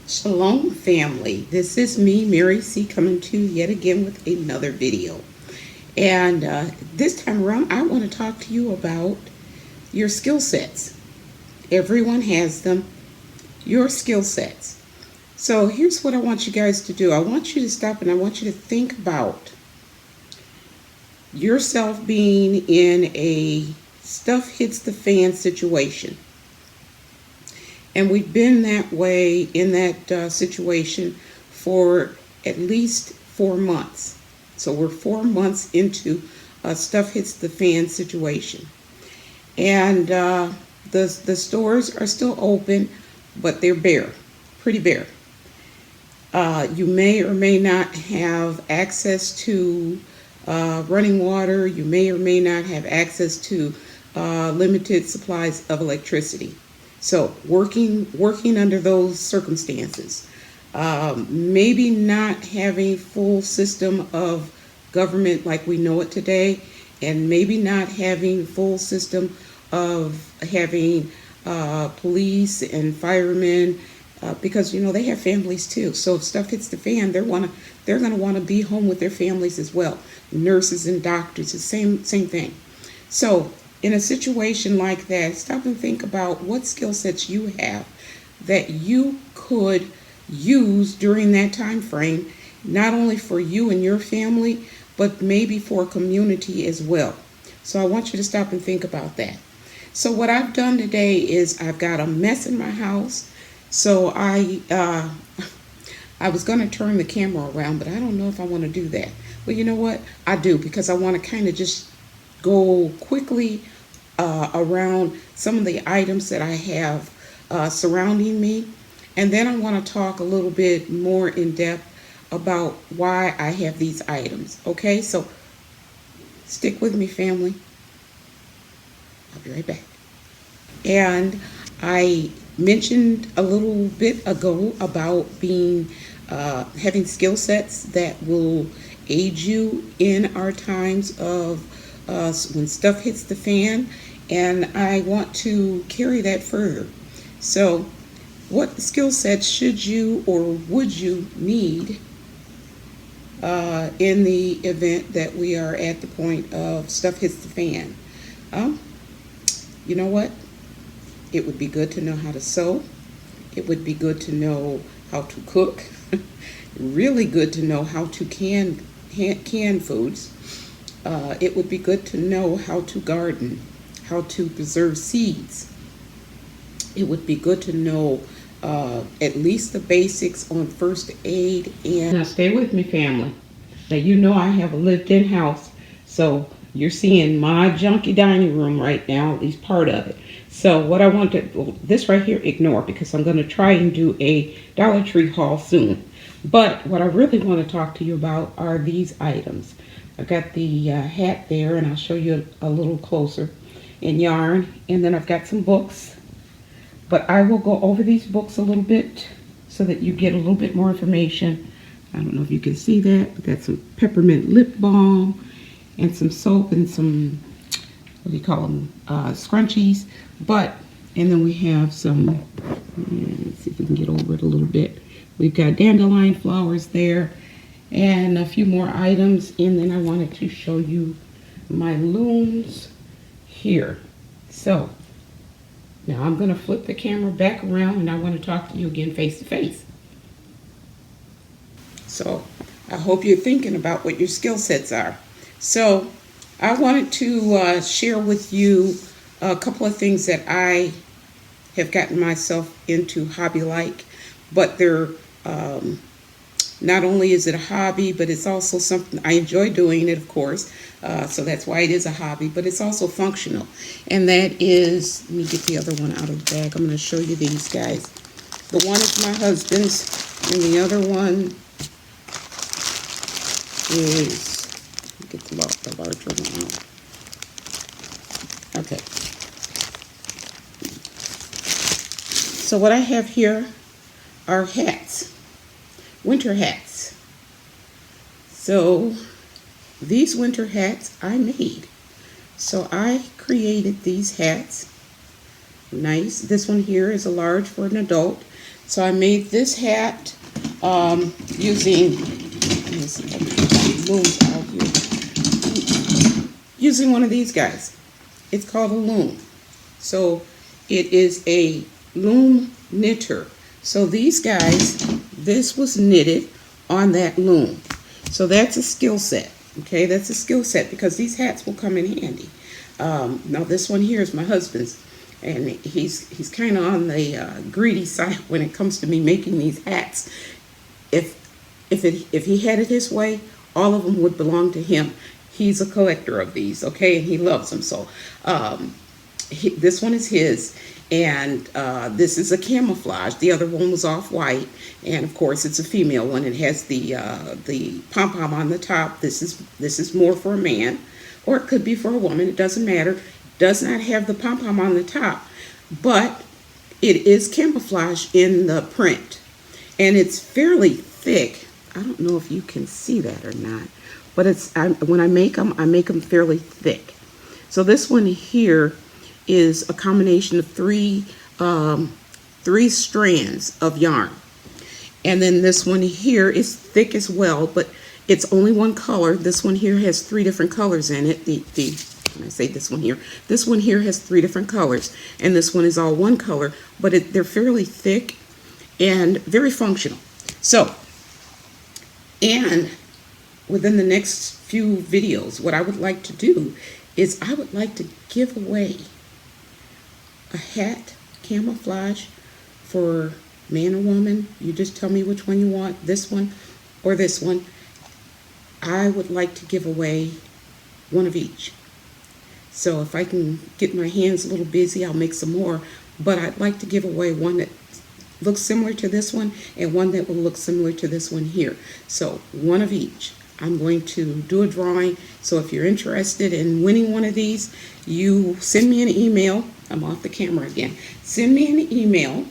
Shalom family, this is me, Mary C, coming to you yet again with another video. And this time around, I want to talk to you about your skill sets. Everyone has them, your skill sets. So here's what I want you guys to do. I want you to stop and I want you to think about yourself being in a stuff hits the fan situation. And we've been that way in that situation for at least 4 months. So we're 4 months into a stuff hits the fan situation. And the stores are still open, but they're bare, pretty bare. You may or may not have access to running water. You may or may not have access to limited supplies of electricity. So working under those circumstances, maybe not having full system of government like we know it today, and maybe not having full system of having police and firemen, because you know they have families too. So if stuff hits the fan, they're gonna want to be home with their families as well. Nurses and doctors, the same thing. So in a situation like that, stop and think about what skill sets you have that you could use during that time frame, not only for you and your family, but maybe for a community as well. So I want you to stop and think about that. So what I've done today is I've got a mess in my house. So I was going to turn the camera around, but I don't know if I want to do that. Well, you know what? I do, because I want to kind of just go quickly around some of the items that I have surrounding me. And then I want to talk a little bit more in depth about why I have these items. Okay, so stick with me, family. I'll be right back. And I mentioned a little bit ago about being having skill sets that will aid you in our times of when stuff hits the fan, and I want to carry that further. So what skill sets should you or would you need in the event that we are at the point of stuff hits the fan? You know what? It would be good to know how to sew. It would be good to know how to cook. Really good to know how to can foods. It would be good to know how to garden, how to preserve seeds. It would be good to know at least the basics on first aid. And now stay with me, family. Now you know I have a lived-in house, so you're seeing my junky dining room right now, at least part of it. So what I want to, this right here, ignore, because I'm going to try and do a Dollar Tree haul soon. But what I really want to talk to you about are these items. I've got the hat there, and I'll show you a little closer, in yarn. And then I've got some books. But I will go over these books a little bit so that you get a little bit more information. I don't know if you can see that. I've got some Peppermint Lip Balm and some soap and some, what do you call them, scrunchies. And then we have some, let's see if we can get over it a little bit. We've got Dandelion Flowers there and a few more items. And then I wanted to show you my looms here. So now I'm going to flip the camera back around, and I want to talk to you again face to face. So I hope you're thinking about what your skill sets are. So I wanted to share with you a couple of things that I have gotten myself into hobby-like, but they're not only is it a hobby, but it's also something I enjoy doing it, of course. So that's why it is a hobby, but it's also functional. And that is, let me get the other one out of the bag. I'm going to show you these guys. The one is my husband's, and the other one is, let me get the larger one out. Okay. So what I have here are hats, winter hats. So these winter hats I made. So I created these hats. Nice. This one here is a large for an adult. So I made this hat using, let me see if I can get my looms out here, using one of these guys. It's called a loom. So it is a loom knitter. So these guys, this was knitted on that loom. So that's a skill set. Okay, that's a skill set because these hats will come in handy. Now this one here is my husband's, and he's kind of on the greedy side when it comes to me making these hats. If he had it his way, all of them would belong to him. He's a collector of these, okay, and he loves them. So this one is his, and this is a camouflage. The other one was off-white, and of course it's a female one. It has the pom-pom on the top. This is more for a man, or it could be for a woman. It doesn't matter. Does not have the pom-pom on the top, but it is camouflage in the print, and it's fairly thick. I don't know if you can see that or not, but when I make them fairly thick. So this one here is a combination of three strands of yarn, and then this one here is thick as well, but it's only one color. This one here has 3 different colors in it. When I say this one here has 3 different colors, and this one is all one color, but they're fairly thick and very functional. So, and within the next few videos, what I would like to do is I would like to give away a hat camouflage for man or woman. You just tell me which one you want, this one or this one. I would like to give away one of each. So if I can get my hands a little busy, I'll make some more. But I'd like to give away one that looks similar to this one and one that will look similar to this one here. So one of each. I'm going to do a drawing. So if you're interested in winning one of these, you send me an email. I'm off the camera again. Send me an email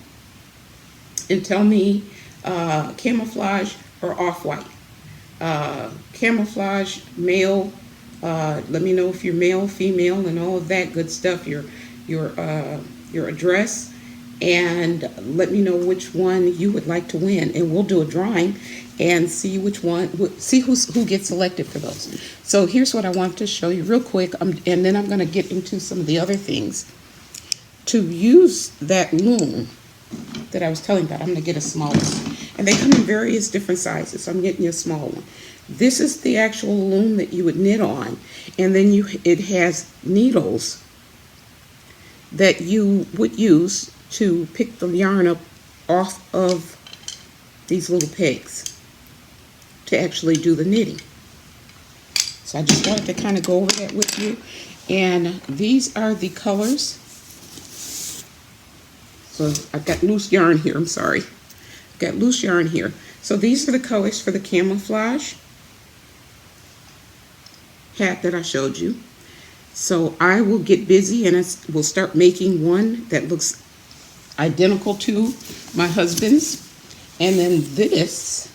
and tell me camouflage or off-white. Camouflage, male. Let me know if you're male, female, and all of that good stuff. Your address, and let me know which one you would like to win, and we'll do a drawing and see which one. See who gets selected for those. So here's what I want to show you real quick, and then I'm going to get into some of the other things to use that loom that I was telling you about. I'm going to get a small one, and they come in various different sizes. So I'm getting you a small one. This is the actual loom that you would knit on, and then it has needles that you would use to pick the yarn up off of these little pegs to actually do the knitting. So I just wanted to kind of go over that with you. And these are the colors. So I've got loose yarn here, I'm sorry. I've got loose yarn here. So these are the colors for the camouflage hat that I showed you. So I will get busy and we'll start making one that looks identical to my husband's. And then this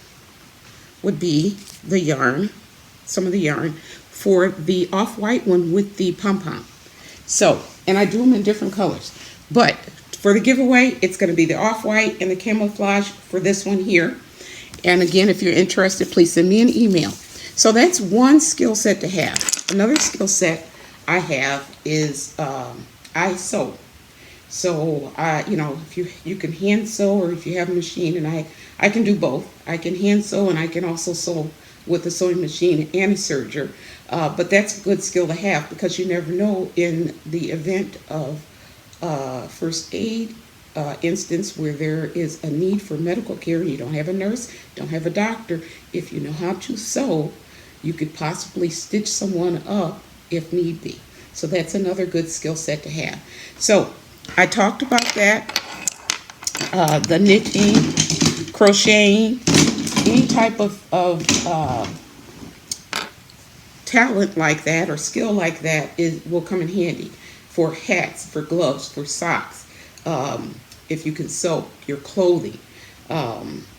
would be the yarn, some of the yarn for the off-white one with the pom-pom. So, and I do them in different colors. But for the giveaway, it's going to be the off-white and the camouflage for this one here. And again, if you're interested, please send me an email. So that's one skill set to have. Another skill set I have is I sew. So you know, if you can hand sew, or if you have a machine, and I can do both. I can hand sew, and I can also sew with a sewing machine and a serger. But that's a good skill to have, because you never know in the event of first aid instance where there is a need for medical care, and you don't have a nurse, don't have a doctor. If you know how to sew, you could possibly stitch someone up if need be. So that's another good skill set to have. So I talked about that, the knitting, crocheting, any type of talent like that or skill like that will come in handy for hats, for gloves, for socks. If you can sew your clothing,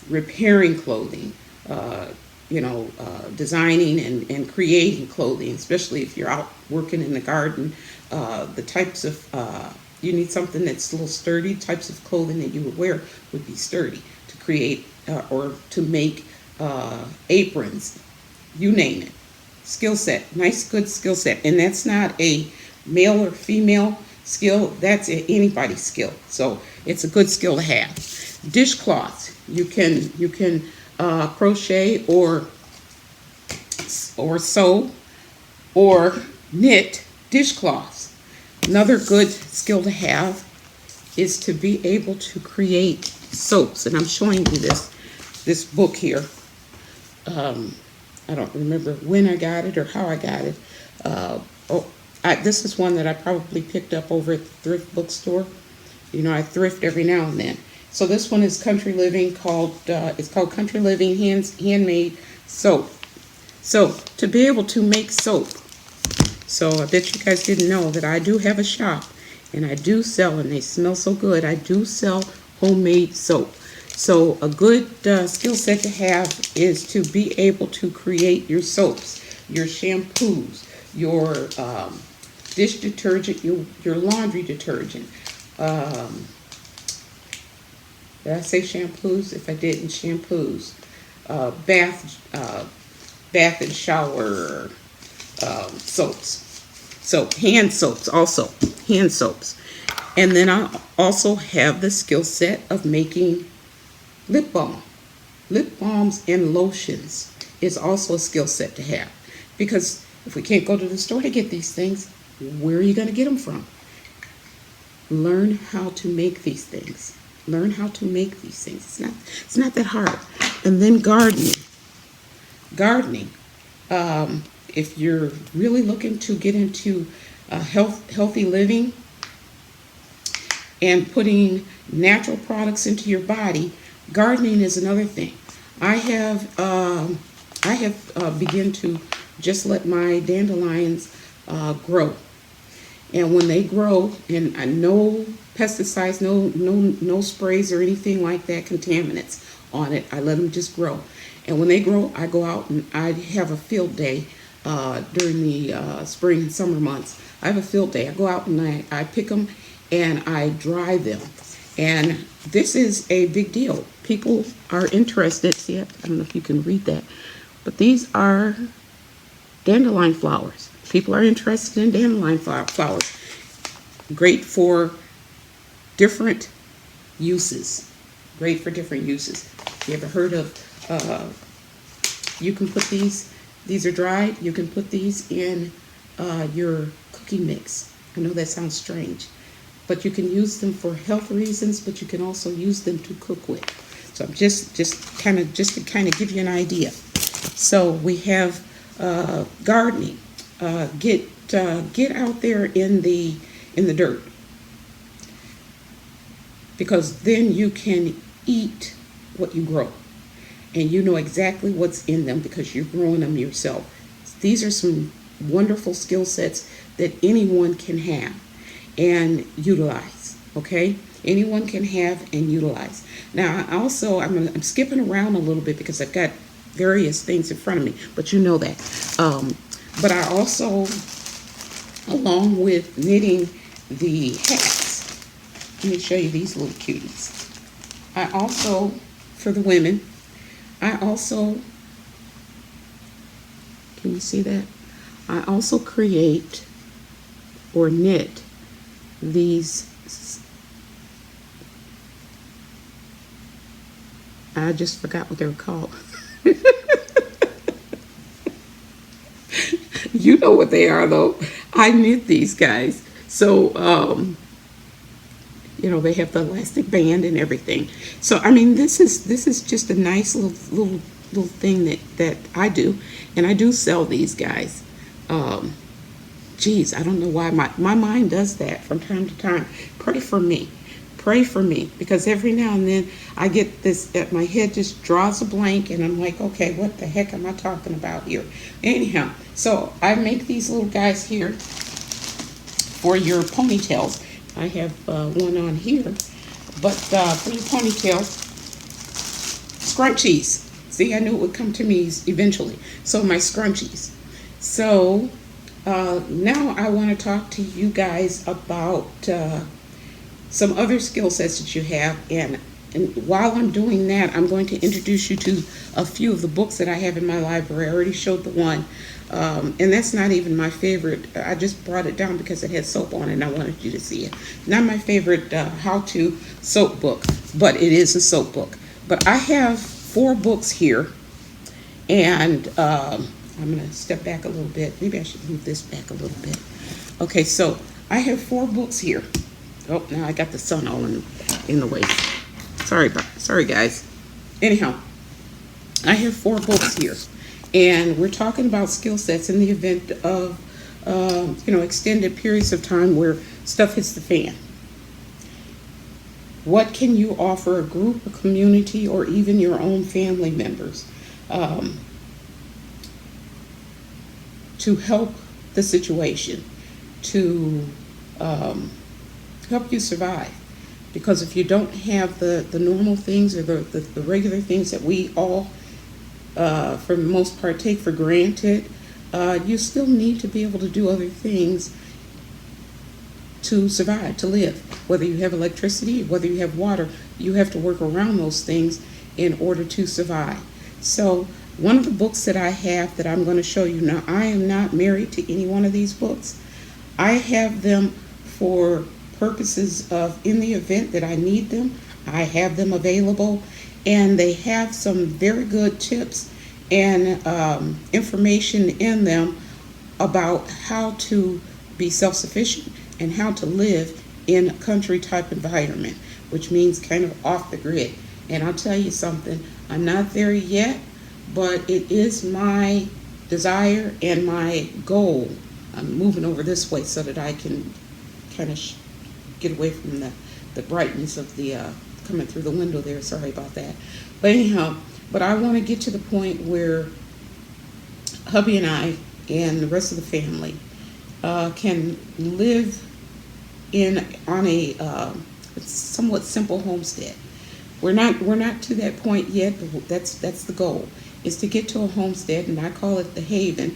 repairing clothing, designing and creating clothing, especially if you're out working in the garden, the types of you need something that's a little sturdy. Types of clothing that you would wear would be sturdy to create or to make aprons, you name it. Skill set, nice good skill set. And that's not a male or female skill, that's anybody's skill. So it's a good skill to have. Dishcloths, you can crochet or sew or knit dishcloths. Another good skill to have is to be able to create soaps. And I'm showing you this book here. I don't remember when I got it or how I got it. This is one that I probably picked up over at the thrift bookstore. You know, I thrift every now and then. So this one is Country Living, it's called Country Living Handmade Soap. So to be able to make soap, so I bet you guys didn't know that I do have a shop and I do sell, and they smell so good, I do sell homemade soap. So a good skill set to have is to be able to create your soaps, your shampoos, your dish detergent, your laundry detergent. Did I say shampoos? If I didn't, shampoos. Bath and shower soaps. So hand soaps also, hand soaps. And then I also have the skill set of making lip balm. Lip balms and lotions is also a skill set to have. Because if we can't go to the store to get these things, where are you going to get them from? Learn how to make these things. Learn how to make these things. It's not that hard. And then gardening. If you're really looking to get into healthy living and putting natural products into your body, gardening is another thing. I have begun to just let my dandelions grow, and when they grow, and no pesticides, no sprays or anything like that, contaminants on it. I let them just grow, and when they grow, I go out and I have a field day during the spring and summer months. I have a field day. I go out and I pick them and I dry them. And this is a big deal. People are interested. See, I don't know if you can read that, but these are dandelion flowers. People are interested in dandelion flowers. Great for different uses. Great for different uses. You ever heard of, you can put these are dried, you can put these in your cooking mix. I know that sounds strange, but you can use them for health reasons, but you can also use them to cook with. So I'm just to kind of give you an idea. So we have gardening. Get out there in the dirt, because then you can eat what you grow, and you know exactly what's in them because you're growing them yourself. These are some wonderful skill sets that anyone can have and utilize. Okay, anyone can have and utilize. Now, I'm skipping around a little bit because I've got various things in front of me, but you know that. But I also, along with knitting the hats, let me show you these little cuties. I also, for the women, can you see that? I also create or knit these, I just forgot what they were called. You know what they are, though. I knit these guys. So, they have the elastic band and everything. So, I mean, this is just a nice little thing that I do, and I do sell these guys. Geez, I don't know why my mind does that from time to time. Pray for me, because every now and then I get this, my head just draws a blank, and I'm like, okay, what the heck am I talking about here? Anyhow, so I make these little guys here for your ponytails. I have one on here, but for your ponytails, scrunchies. See, I knew it would come to me eventually. So my scrunchies. So now I want to talk to you guys about some other skill sets that you have. And while I'm doing that, I'm going to introduce you to a few of the books that I have in my library. I already showed the one, and that's not even my favorite. I just brought it down because it had soap on it and I wanted you to see it. Not my favorite how-to soap book, but it is a soap book. But I have 4 books here, and I'm going to step back a little bit. Maybe I should move this back a little bit. Okay, so I have 4 books here. Oh, now I got the sun all in the way. Sorry guys. Anyhow, I have 4 books here, and we're talking about skill sets in the event of extended periods of time where stuff hits the fan. What can you offer a group, a community, or even your own family members to help the situation, to help you survive? Because if you don't have the normal things or the regular things that we all, for the most part, take for granted, you still need to be able to do other things to survive, to live. Whether you have electricity, whether you have water, you have to work around those things in order to survive. So one of the books that I have that I'm going to show you now, I am not married to any one of these books. I have them for purposes of, in the event that I need them, I have them available, and they have some very good tips and information in them about how to be self-sufficient and how to live in a country type environment, which means kind of off the grid. And I'll tell you something, I'm not there yet, but it is my desire and my goal. I'm moving over this way so that I can kind of get away from the brightness of the coming through the window there. Sorry about that. But anyhow, I want to get to the point where hubby and I and the rest of the family can live on a somewhat simple homestead. We're not to that point yet, but that's the goal, is to get to a homestead, and I call it the haven.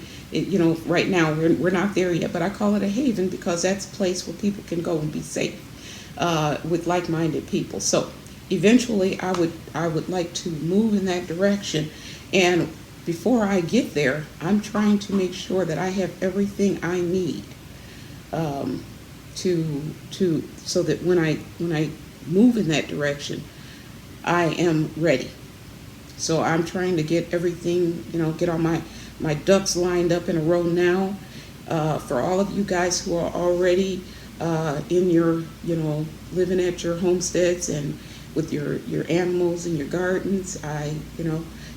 Right now we're not there yet, but I call it a haven because that's a place where people can go and be safe with like-minded people. So eventually I would like to move in that direction, and before I get there, I'm trying to make sure that I have everything I need so that when I move in that direction, I am ready. So I'm trying to get everything, get all my ducks lined up in a row now. For all of you guys who are already in your, living at your homesteads and with your animals and your gardens,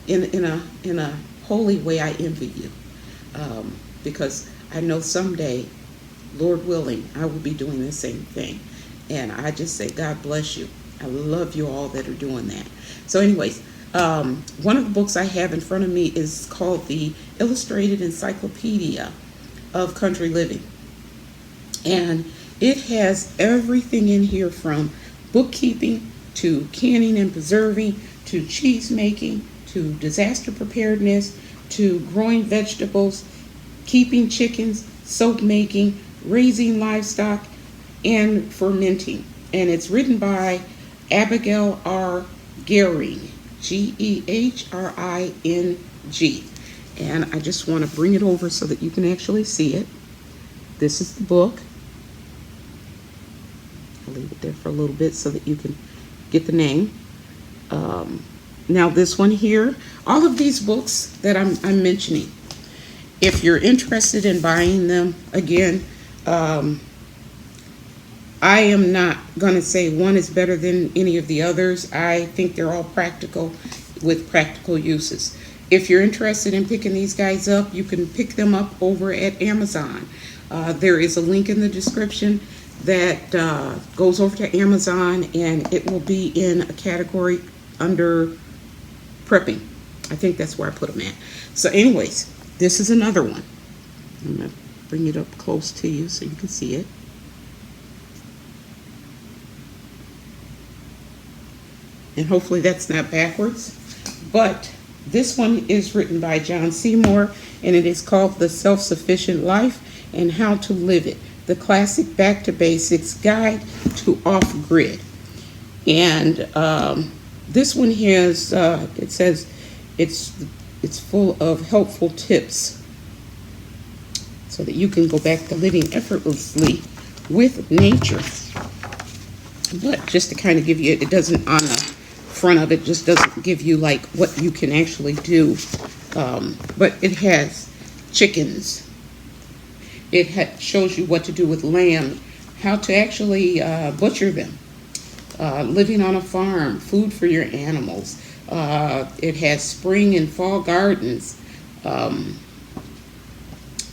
in a holy way, I envy you, because I know someday, Lord willing, I will be doing the same thing. And I just say, God bless you. I love you all that are doing that. So anyways, one of the books I have in front of me is called the Illustrated Encyclopedia of Country Living. And it has everything in here from bookkeeping to canning and preserving to cheese making to disaster preparedness to growing vegetables, keeping chickens, soap making, raising livestock, and fermenting. And it's written by Abigail R. Gehring, Gehring. And I just want to bring it over so that you can actually see it. This is the book. I'll leave it there for a little bit so that you can get the name. Now this one here, all of these books that I'm mentioning, if you're interested in buying them, again, I am not going to say one is better than any of the others. I think they're all practical with practical uses. If you're interested in picking these guys up, you can pick them up over at Amazon. There is a link in the description that goes over to Amazon, and it will be in a category under prepping. I think that's where I put them at. So anyways, this is another one. I'm going to bring it up close to you so you can see it. And hopefully that's not backwards. But this one is written by John Seymour, and it is called The Self-Sufficient Life and How to Live It. the classic Back to Basics Guide to Off-Grid. And this one has, it says it's full of helpful tips so that you can go back to living effortlessly with nature. But just to kind of give you, it doesn't, on the front of it, just doesn't give you like what you can actually do. But it has chickens. It shows you what to do with lamb, how to actually butcher them, living on a farm, food for your animals. It has spring and fall gardens,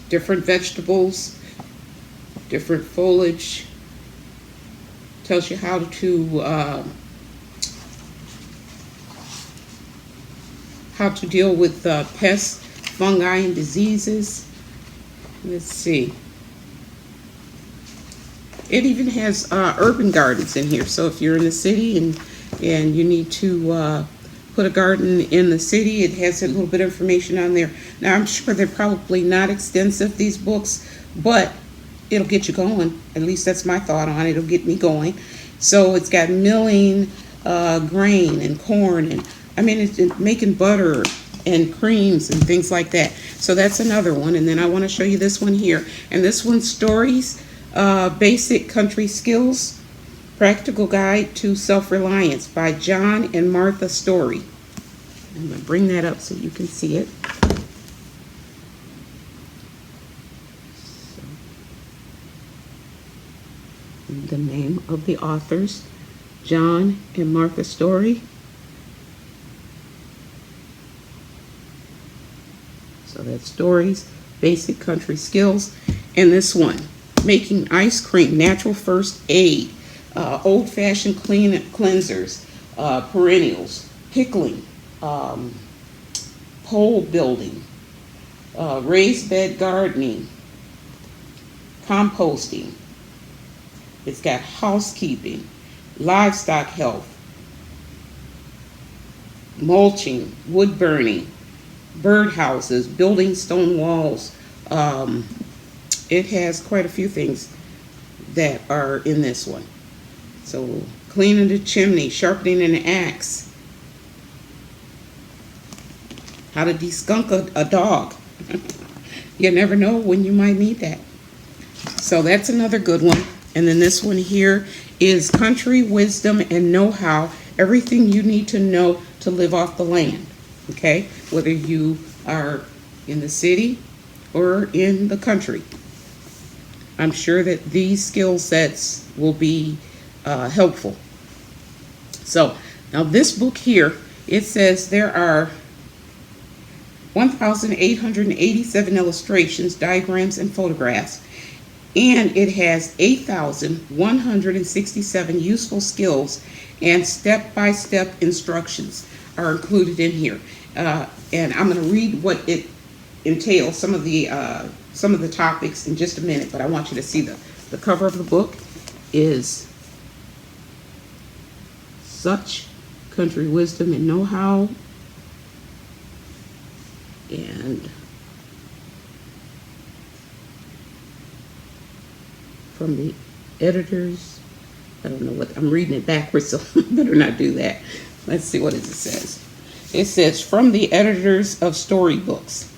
different vegetables, different foliage. Tells you how to deal with pests, fungi, and diseases. Let's see. It even has urban gardens in here. So if you're in the city and you need to put a garden in the city, it has a little bit of information on there. Now, I'm sure they're probably not extensive, these books, but it'll get you going. At least that's my thought on it. It'll get me going. So it's got milling, grain and corn, and I mean, it's making butter and creams and things like that. So that's another one. And then I want to show you this one here. And this one's Stories, Basic Country Skills, Practical Guide to Self-Reliance by John and Martha Story. I'm going to bring that up so you can see it. The name of the authors, John and Martha Story. So that's Stories, Basic Country Skills. And this one, Making Ice Cream, Natural First Aid, Old-Fashioned Cleansers, Perennials, Pickling, Pole Building, Raised Bed Gardening, Composting. It's got housekeeping, livestock health, mulching, wood burning, birdhouses, building stone walls. It has quite a few things that are in this one. So cleaning the chimney, sharpening an axe, how to de-skunk a dog. You never know when you might need that. So that's another good one. And then this one here is Country Wisdom and Know-How, everything you need to know to live off the land. Okay, whether you are in the city or in the country. I'm sure that these skill sets will be helpful. So now this book here, it says there are 1,887 illustrations, diagrams, and photographs, and it has 8,167 useful skills and step-by-step instructions are included in here. And I'm going to read what it entails, some of the topics in just a minute, but I want you to see the cover of the book is such country wisdom and know-how, and from the editors, I don't know what, I'm reading it backwards, so I better not do that. Let's see what it says. It says, from the editors of storybooks.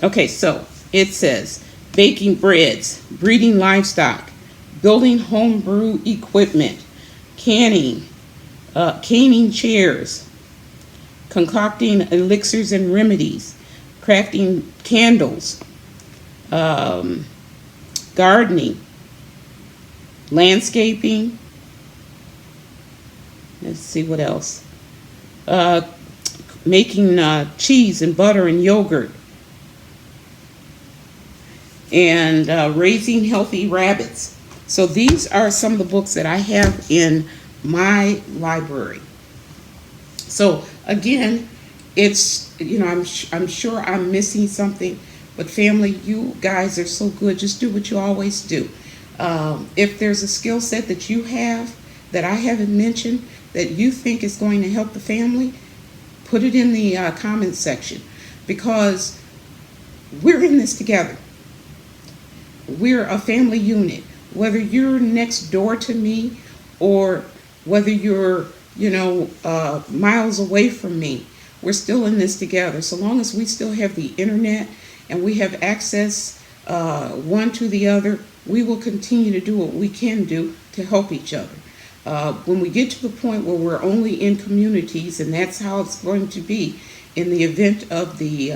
Okay, so it says, baking breads, breeding livestock, building homebrew equipment, canning chairs, concocting elixirs and remedies, crafting candles, gardening, landscaping. Let's see what else. Making cheese and butter and yogurt, and raising healthy rabbits. So these are some of the books that I have in my library. So again, it's, you know, I'm sure I'm missing something, but family, you guys are so good. Just do what you always do. If there's a skill set that you have that I haven't mentioned that you think is going to help the family, put it in the comments section, because we're in this together. we're a family unit. Whether you're next door to me or whether you're, miles away from me, we're still in this together. So long as we still have the internet and we have access one to the other, we will continue to do what we can do to help each other. When we get to the point where we're only in communities, and that's how it's going to be in the event of the,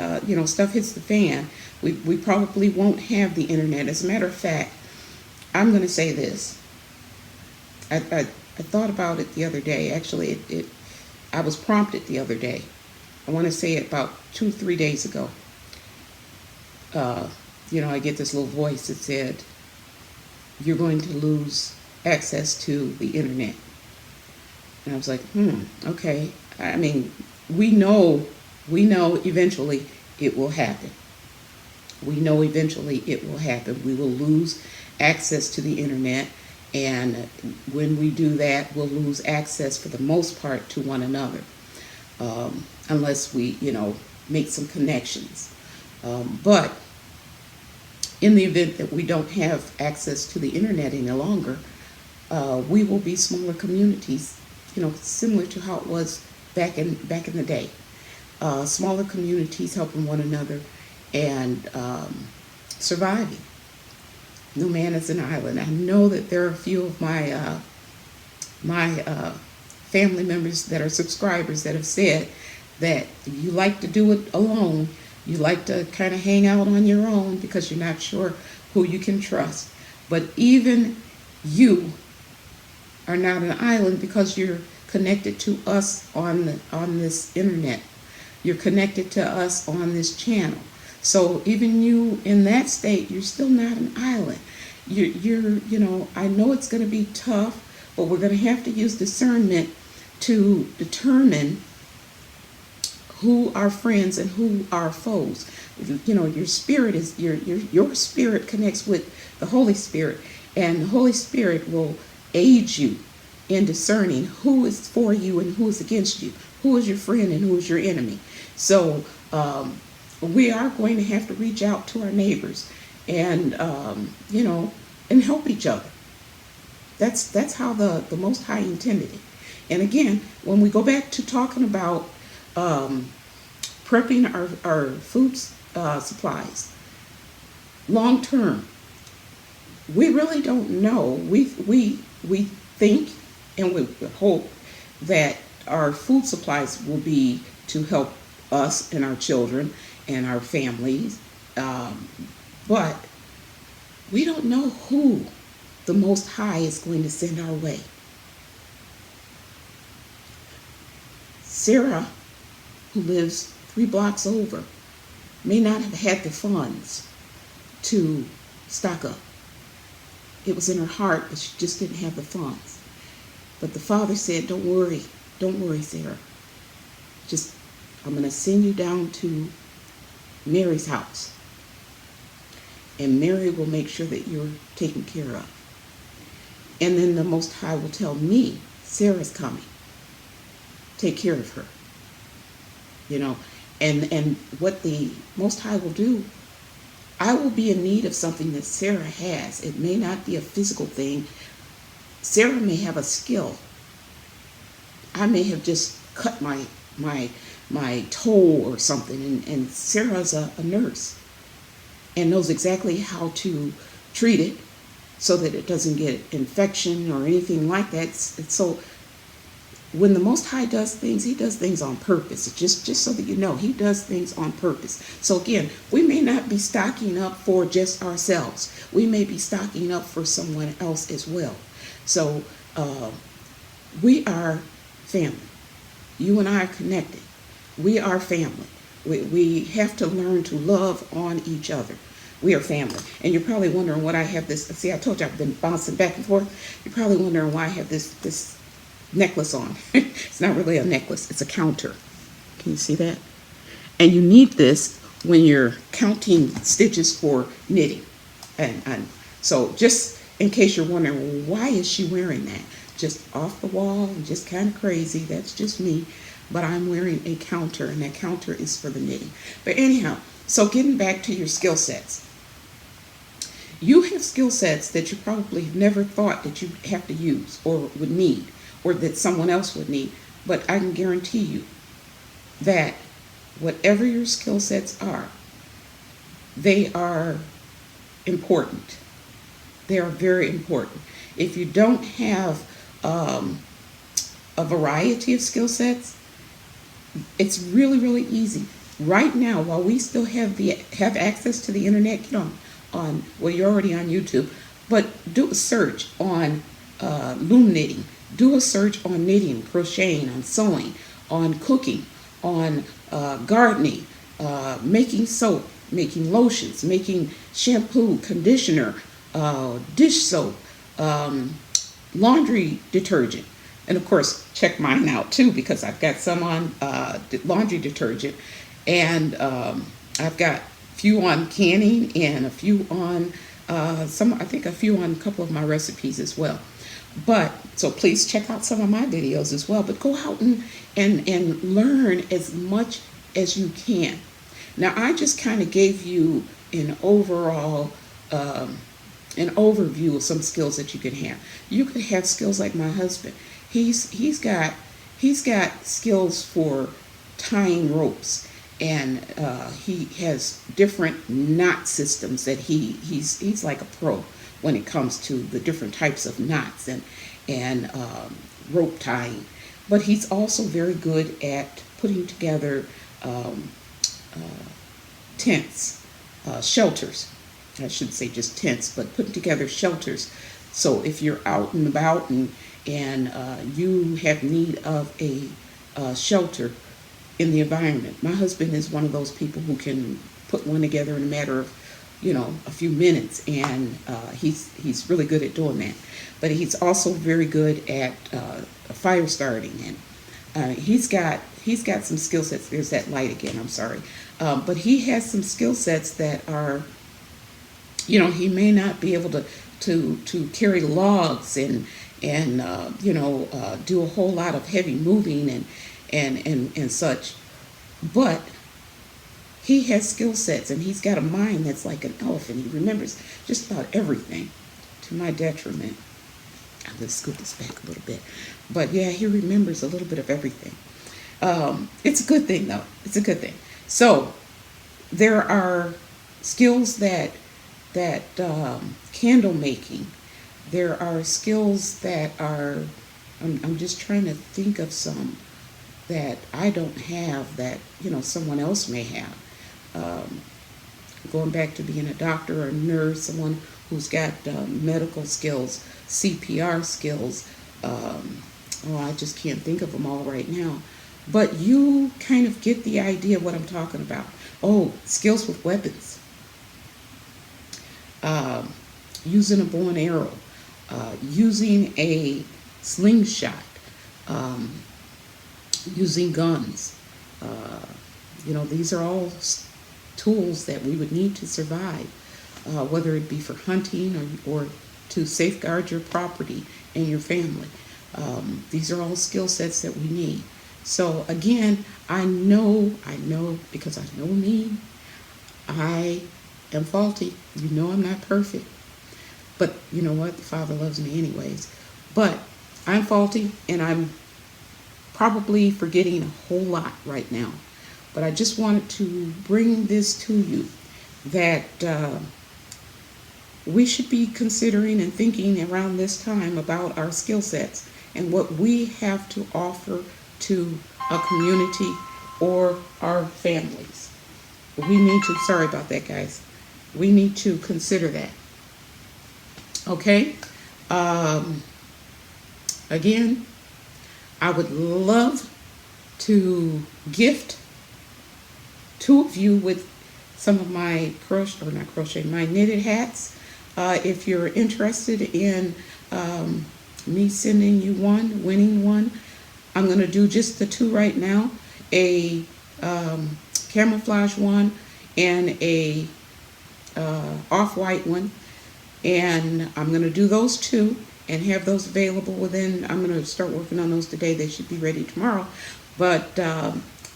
stuff hits the fan, we probably won't have the internet. As a matter of fact, I'm going to say this. I thought about it the other day. Actually, I was prompted the other day. I want to say it about 2-3 days ago. I get this little voice that said, you're going to lose access to the internet. And I was like, okay. I mean, we know eventually it will happen. We know eventually it will happen. We will lose access to the internet. And when we do that, we'll lose access for the most part to one another. Unless we, make some connections. But in the event that we don't have access to the internet any longer, we will be smaller communities, similar to how it was back in the day. Smaller communities helping one another and surviving. No man is an island. I know that there are a few of my family members that are subscribers that have said that you like to do it alone. You like to kind of hang out on your own because you're not sure who you can trust. But even you are not an island because you're connected to us on this internet. You're connected to us on this channel. So even you in that state, you're still not an island. I know it's going to be tough, but we're going to have to use discernment to determine who are friends and who are foes. Your spirit is your spirit connects with the Holy Spirit, and the Holy Spirit will aid you in discerning who is for you and who is against you, who is your friend and who is your enemy. So we are going to have to reach out to our neighbors and and help each other. That's how the Most High intended it. And again, when we go back to talking about prepping our food supplies long term, we really don't know. We think and we hope that our food supplies will be to help us and our children and our families, but we don't know who the Most High is going to send our way. Sarah, who lives 3 blocks over, may not have had the funds to stock up. It was in her heart, but she just didn't have the funds. But the Father said, don't worry, Sarah. I'm going to send you down to Mary's house. And Mary will make sure that you're taken care of. And then the Most High will tell me, Sarah's coming. Take care of her. And what the Most High will do, I will be in need of something that Sarah has. It may not be a physical thing. Sarah may have a skill. I may have just cut my toe or something, and Sarah's a nurse and knows exactly how to treat it so that it doesn't get infection or anything like that. So when the Most High does things, he does things on purpose. Just so that you know, he does things on purpose. So again, we may not be stocking up for just ourselves. We may be stocking up for someone else as well. So we are family. You and I are connected. We are family. We have to learn to love on each other. We are family. And you're probably wondering what I have this. See, I told you I've been bouncing back and forth. You're probably wondering why I have this necklace on. It's not really a necklace. It's a counter. Can you see that? And you need this when you're counting stitches for knitting. And so just in case you're wondering, why is she wearing that? Just off the wall and just kind of crazy. That's just me. But I'm wearing a counter, and that counter is for the knitting. But anyhow, so getting back to your skill sets. You have skill sets that you probably never thought that you have to use or would need, or that someone else would need. But I can guarantee you that whatever your skill sets are, they are important. They are very important. If you don't have a variety of skill sets, it's really, really easy. Right now, while we still have access to the internet, get on well, you're already on YouTube, but do a search on loom knitting. Do a search on knitting, crocheting, on sewing, on cooking, on gardening, making soap, making lotions, making shampoo, conditioner, dish soap, laundry detergent. And of course, check mine out too, because I've got some on laundry detergent, and I've got a few on canning and a few on I think a few on a couple of my recipes as well. But so please check out some of my videos as well. But go out and learn as much as you can. Now, I just kind of gave you an overall an overview of some skills that you can have. You could have skills like my husband. He's got skills for tying ropes, and he has different knot systems that he's like a pro when it comes to the different types of knots and rope tying. But he's also very good at putting together tents, shelters. I shouldn't say just tents, but putting together shelters. So if you're out and about and you have need of a shelter in the environment, my husband is one of those people who can put one together in a matter of a few minutes, and he's really good at doing that. But he's also very good at fire starting, and he's got some skill sets. There's that light again. I'm sorry, but he has some skill sets that are, he may not be able to carry logs and do a whole lot of heavy moving and such, but he has skill sets, and he's got a mind that's like an elephant. He remembers just about everything, to my detriment. Let's scoot this back a little bit. But yeah, he remembers a little bit of everything. It's a good thing, though. It's a good thing. So there are skills that candle making. There are skills that are, I'm just trying to think of some that I don't have that, someone else may have. Going back to being a doctor or a nurse, someone who's got medical skills, CPR skills. I just can't think of them all right now. But you kind of get the idea of what I'm talking about. Oh, skills with weapons. Using a bow and arrow. Using a slingshot. Using guns. These are all tools that we would need to survive, whether it be for hunting or to safeguard your property and your family. These are all skill sets that we need. So again, I know, because I know me, I am faulty. I'm not perfect. But you know what? The Father loves me anyways. But I'm faulty, and I'm probably forgetting a whole lot right now. But I just wanted to bring this to you, that we should be considering and thinking around this time about our skill sets and what we have to offer to a community or our families. We need to, sorry about that, guys. We need to consider that. Okay? Again, I would love to gift two of you with some of my my knitted hats. If you're interested in me sending you one, winning one, I'm going to do just the two right now, a camouflage one and a off-white one. And I'm going to do those two and have those available within, I'm going to start working on those today. They should be ready tomorrow. But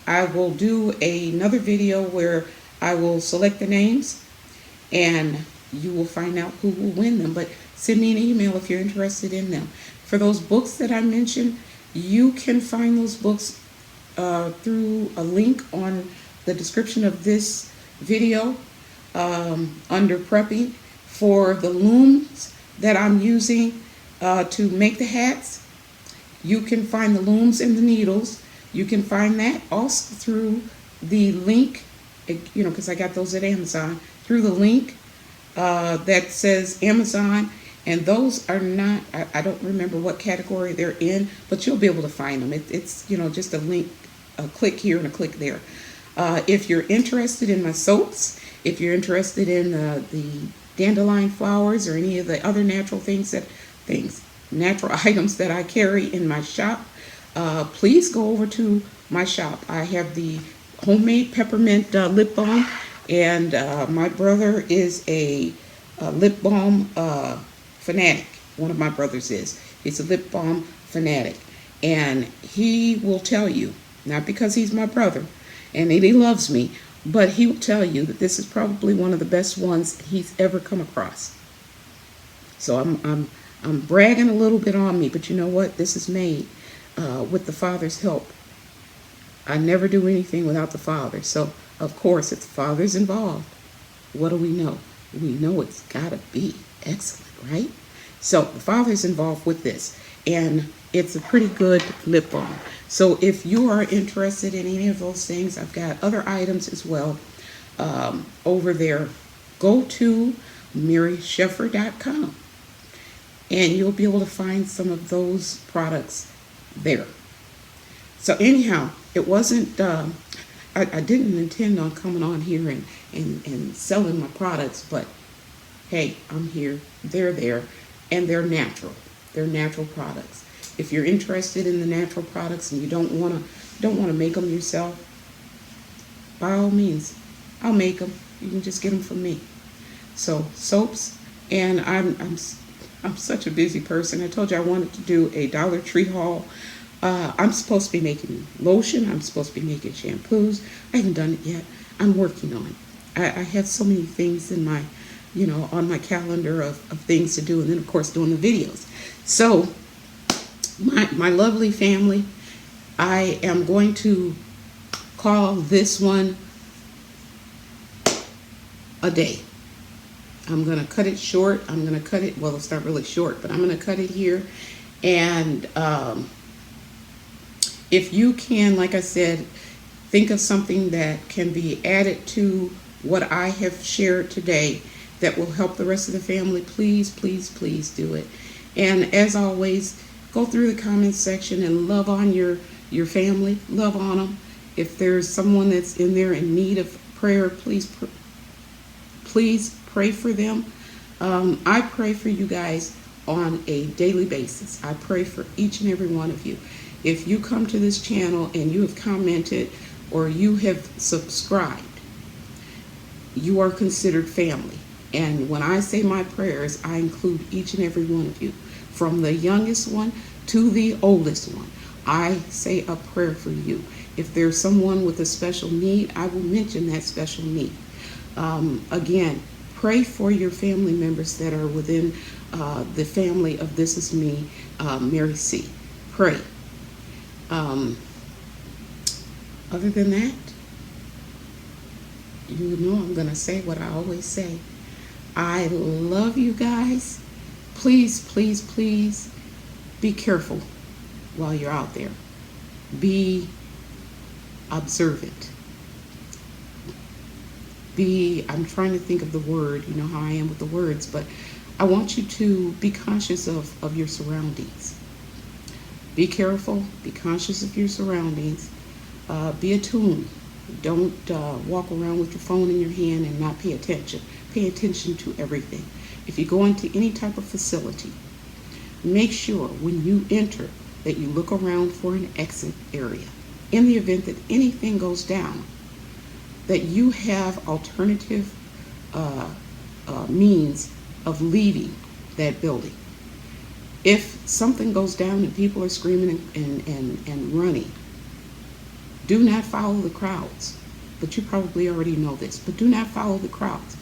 I will do another video where I will select the names and you will find out who will win them. But send me an email if you're interested in them. For those books that I mentioned, you can find those books through a link on the description of this video under prepping. For the looms that I'm using to make the hats, you can find the looms and the needles. You can find that also through the link, because I got those at Amazon, through the link that says Amazon. And those are not, I don't remember what category they're in, but you'll be able to find them. It's just a link, a click here and a click there. If you're interested in my soaps, if you're interested in the Dandelion Flowers or any of the other natural natural items that I carry in my shop, please go over to my shop. I have the homemade Peppermint Lip Balm, and my brother is a Lip Balm fanatic. One of my brothers is. He's a Lip Balm fanatic. And he will tell you, not because he's my brother and he loves me, but he will tell you that this is probably one of the best ones he's ever come across. So I'm bragging a little bit on me, but you know what? This is made with the Father's help. I never do anything without the Father. So, of course, if the Father's involved, what do we know? We know it's got to be excellent, right? So the Father's involved with this, and it's a pretty good lip balm. So if you are interested in any of those things, I've got other items as well over there. Go to MarySheffer.com, and you'll be able to find some of those products there. So anyhow, it wasn't, I didn't intend on coming on here and selling my products, but hey, I'm here, they're there, and they're natural. They're natural products. If you're interested in the natural products and you don't want to make them yourself, by all means, I'll make them. You can just get them from me. So soaps, and I'm such a busy person. I told you I wanted to do a Dollar Tree haul. I'm supposed to be making lotion. I'm supposed to be making shampoos. I haven't done it yet. I'm working on it. I have so many things in my, on my calendar of things to do, and then of course doing the videos. So my lovely family, I am going to call this one a day. I'm going to cut it short. I'm going to cut it, well, it's not really short, but I'm going to cut it here. And if you can, like I said, think of something that can be added to what I have shared today that will help the rest of the family, please, please, please do it. And as always, go through the comments section and love on your family. Love on them. If there's someone that's in there in need of prayer, please pray for them. I pray for you guys on a daily basis. I pray for each and every one of you. If you come to this channel and you have commented or you have subscribed, you are considered family. And when I say my prayers, I include each and every one of you, from the youngest one to the oldest one. I say a prayer for you. If there's someone with a special need, I will mention that special need. Again, pray for your family members that are within the family of This Is Me, Mary C. Pray. Other than that, you know I'm going to say what I always say. I love you guys. Please, please, please be careful while you're out there. Be observant. I'm trying to think of the word, you know how I am with the words, but I want you to be conscious of your surroundings. Be careful, be conscious of your surroundings, be attuned. Don't walk around with your phone in your hand and not pay attention. Pay attention to everything. If you go into any type of facility, make sure when you enter that you look around for an exit area. In the event that anything goes down, that you have alternative means of leaving that building. If something goes down and people are screaming and running, do not follow the crowds. But you probably already know this, but do not follow the crowds.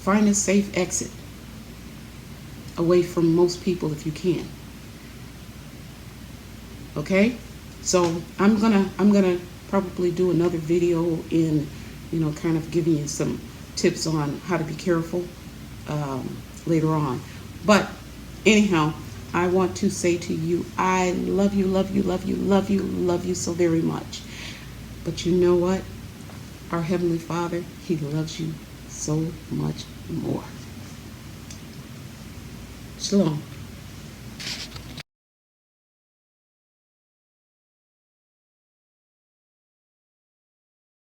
Find a safe exit away from most people if you can. Okay? So I'm gonna probably do another video in, kind of giving you some tips on how to be careful later on. But anyhow, I want to say to you, I love you, love you, love you, love you, love you so very much. But you know what? Our Heavenly Father, He loves you so much more. Shalom.